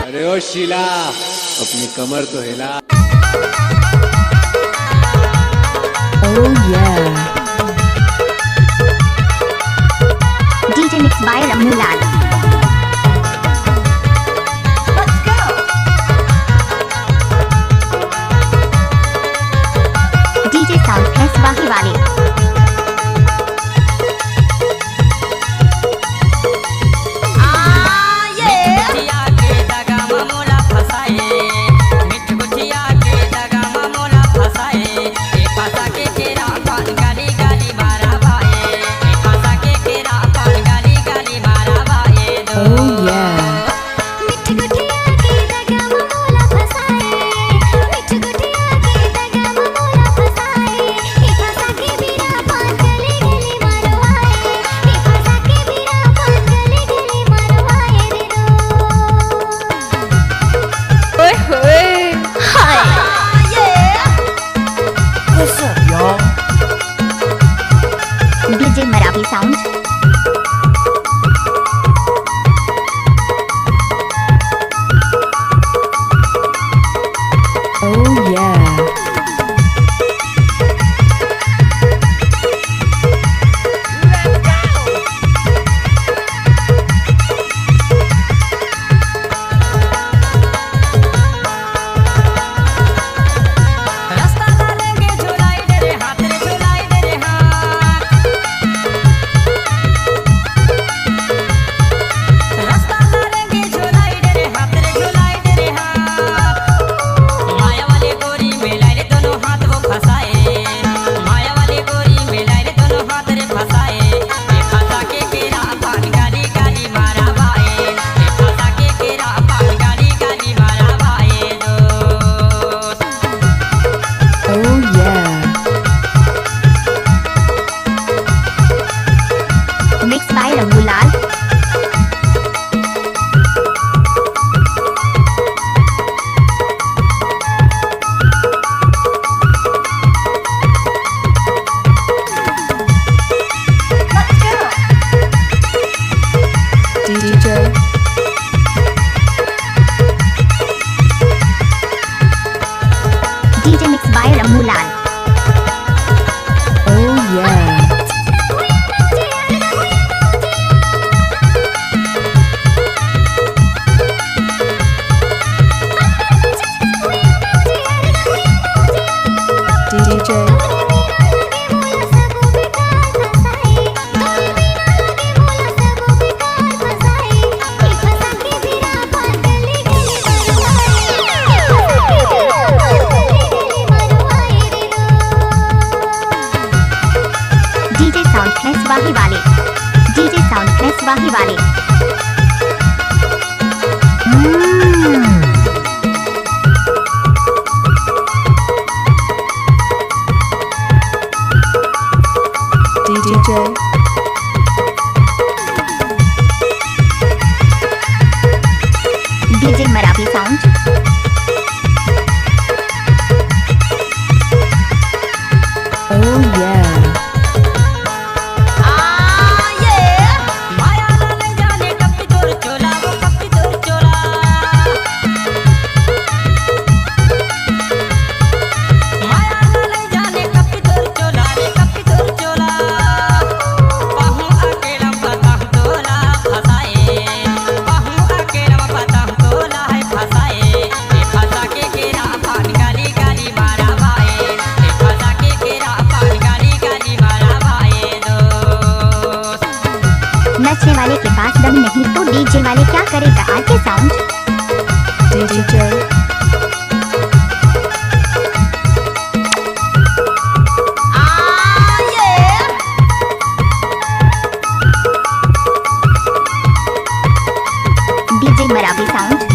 अरे ओ शीला अपनी कमर तो हिला। Oh yeah. DJ mixed by Ramulal. Let's go. DJ sound plus वाही वाले। DJ Maravi sound. Oh yeah. Mixed by Ramulal. DJ mixed by Ramulal. Oh yeah. DJ sound plus वाही वाले। DJ sound plus वाही वाले। DJ DJ Maravi sound. Oh yeah. नचने वाले के पास दम नहीं तो DJ वाले क्या करेगा आके sound. DJ DJ Maravi sound.